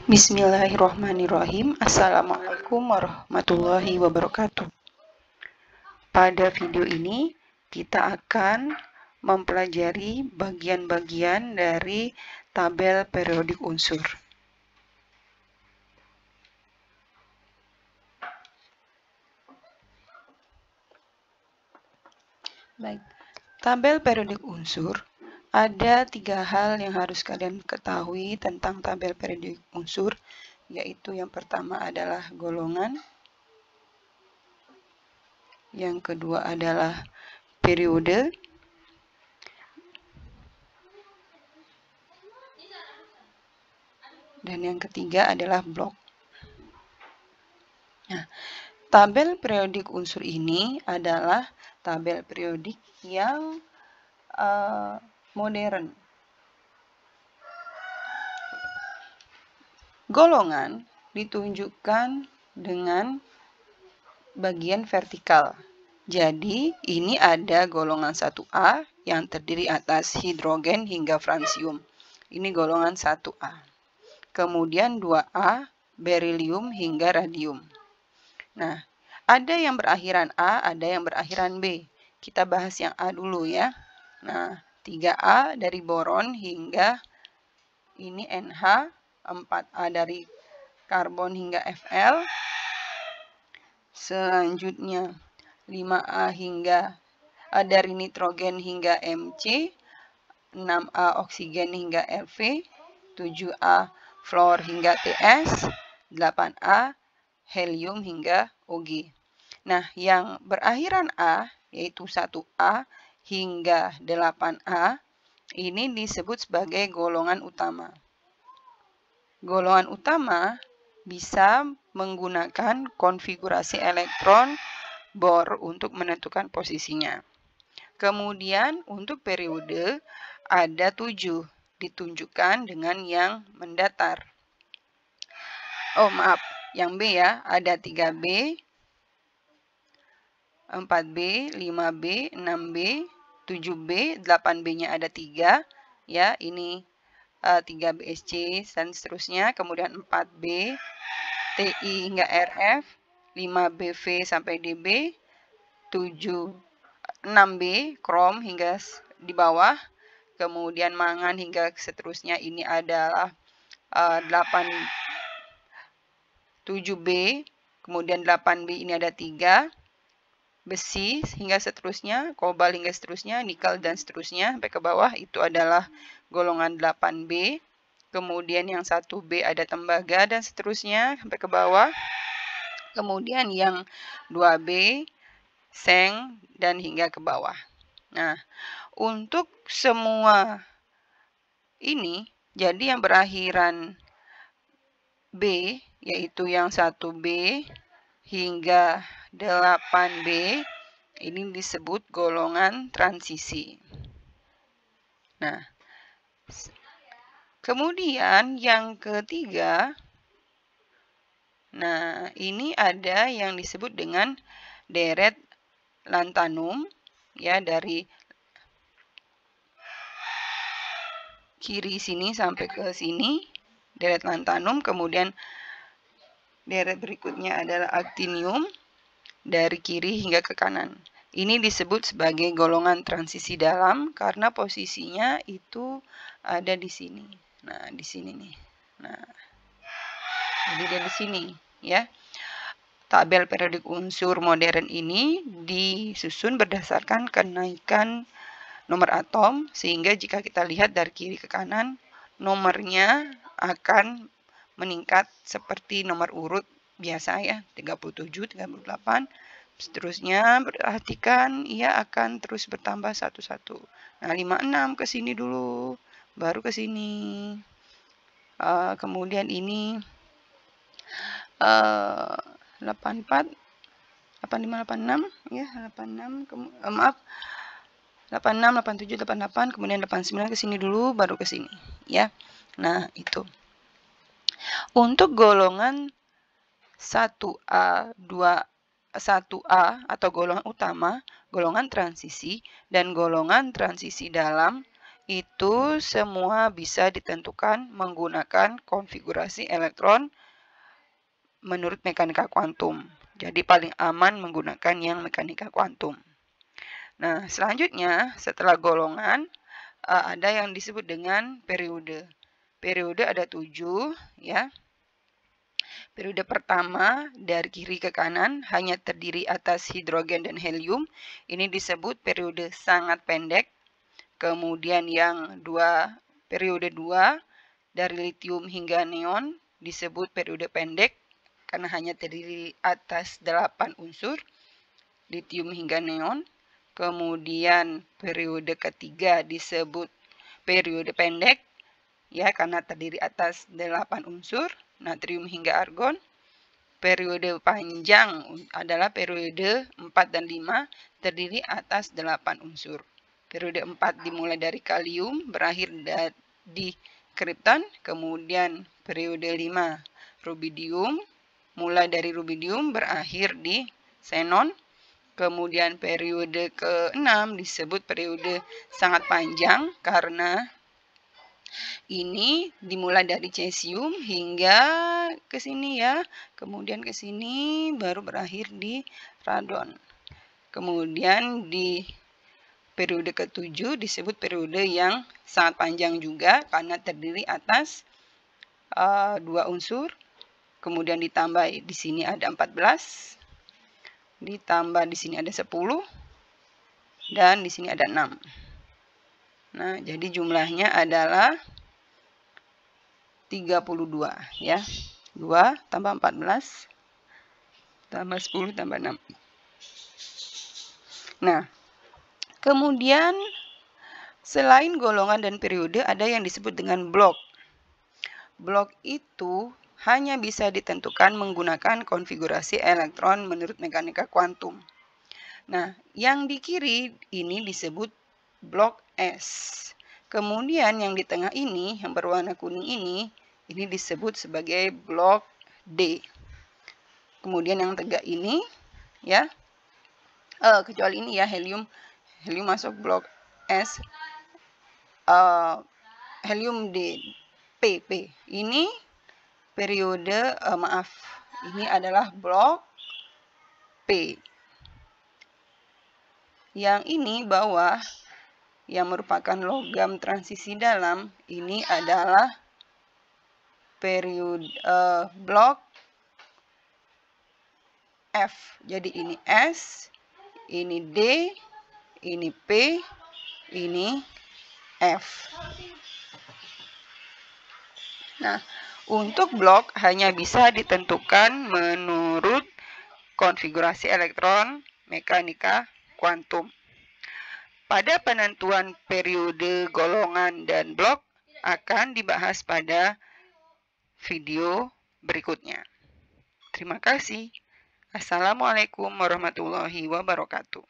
Bismillahirrohmanirrohim. Assalamualaikum warahmatullahi wabarakatuh. Pada video ini kita akan mempelajari bagian-bagian dari tabel periodik unsur. Baik, tabel periodik unsur. Ada 3 hal yang harus kalian ketahui tentang tabel periodik unsur, yaitu yang pertama adalah golongan, yang kedua adalah periode, dan yang ketiga adalah blok. Nah, tabel periodik unsur ini adalah tabel periodik yang modern. Golongan ditunjukkan dengan bagian vertikal. Jadi, ini ada golongan 1A yang terdiri atas hidrogen hingga fransium. Ini golongan 1A. Kemudian 2A, berilium hingga radium. Nah, ada yang berakhiran A, ada yang berakhiran B. Kita bahas yang A dulu ya. Nah, 3A dari boron hingga ini NH, 4A dari karbon hingga Fl. Selanjutnya 5A hingga dari nitrogen hingga Mc, 6A oksigen hingga Lv, 7A fluor hingga Ts, 8A helium hingga Og. Nah, yang berakhiran A yaitu 1A hingga 8A ini disebut sebagai golongan utama. Golongan utama bisa menggunakan konfigurasi elektron Bohr untuk menentukan posisinya. Kemudian untuk periode ada 7, ditunjukkan dengan yang mendatar. Oh maaf, yang B ya, ada 3B, 4B, 5B, 6B, 7B, 8B-nya ada 3, ya, ini 3BSC dan seterusnya, kemudian 4B, TI hingga RF, 5BV sampai DB, 6B, krom hingga di bawah, kemudian mangan hingga seterusnya, ini adalah 7B, kemudian 8B ini ada 3, besi hingga seterusnya, kobal hingga seterusnya, nikel dan seterusnya sampai ke bawah, itu adalah golongan 8B. Kemudian yang 1B ada tembaga dan seterusnya sampai ke bawah. Kemudian yang 2B, seng dan hingga ke bawah. Nah, untuk semua ini, jadi yang berakhiran B, yaitu yang 1B hingga 8B, ini disebut golongan transisi. Nah, kemudian yang ketiga, nah ini ada yang disebut dengan deret lantanum, ya, dari kiri sini sampai ke sini, deret lantanum. Kemudian deret berikutnya adalah actinium dari kiri hingga ke kanan. Ini disebut sebagai golongan transisi dalam karena posisinya itu ada di sini. Nah, di sini nih. Nah, jadi dia di sini, ya. Tabel periodik unsur modern ini disusun berdasarkan kenaikan nomor atom, sehingga jika kita lihat dari kiri ke kanan, nomornya akan meningkat seperti nomor urut biasa ya, 37, 38, seterusnya. Perhatikan, ia akan terus bertambah satu-satu. Nah, 56 ke sini dulu, baru ke sini. Kemudian ini 84, 85, 86 ya, 86, maaf, 86, 87, 88, kemudian 89 ke sini dulu, baru ke sini ya. Nah, itu. Untuk golongan 1A, 1A atau golongan utama, golongan transisi, dan golongan transisi dalam, itu semua bisa ditentukan menggunakan konfigurasi elektron menurut mekanika kuantum. Jadi paling aman menggunakan yang mekanika kuantum. Nah, selanjutnya setelah golongan ada yang disebut dengan periode. Periode ada 7 ya. Periode pertama dari kiri ke kanan hanya terdiri atas hidrogen dan helium. Ini disebut periode sangat pendek. Kemudian yang periode 2 dari litium hingga neon disebut periode pendek karena hanya terdiri atas 8 unsur litium hingga neon. Kemudian periode ketiga disebut periode pendek ya karena terdiri atas 8 unsur natrium hingga argon. Periode panjang adalah periode 4 dan 5 terdiri atas 8 unsur. Periode 4 dimulai dari kalium berakhir di kripton, kemudian periode 5 rubidium mulai dari rubidium berakhir di xenon. Kemudian periode ke-6 disebut periode sangat panjang karena ini dimulai dari cesium hingga ke sini ya. Kemudian ke sini baru berakhir di radon. Kemudian di periode ke-7 disebut periode yang sangat panjang juga karena terdiri atas 2 unsur. Kemudian ditambah di sini ada 14. Ditambah di sini ada 10 dan di sini ada 6. Nah, jadi jumlahnya adalah 32 ya. 2 tambah 14 tambah 10 tambah 6. Nah, kemudian selain golongan dan periode ada yang disebut dengan blok. Blok itu hanya bisa ditentukan menggunakan konfigurasi elektron menurut mekanika kuantum. Nah, yang di kiri ini disebut blok S. Kemudian yang di tengah ini, yang berwarna kuning ini disebut sebagai blok D. Kemudian yang tegak ini, ya, kecuali ini ya, helium masuk blok S, helium D, P. Ini periode, ini adalah blok P. Yang ini bawah, yang merupakan logam transisi dalam, ini adalah periode blok F. Jadi ini S, ini D, ini P, ini F. Nah, untuk blok hanya bisa ditentukan menurut konfigurasi elektron mekanika kuantum. Pada penentuan periode, golongan, dan blok akan dibahas pada video berikutnya. Terima kasih. Assalamualaikum warahmatullahi wabarakatuh.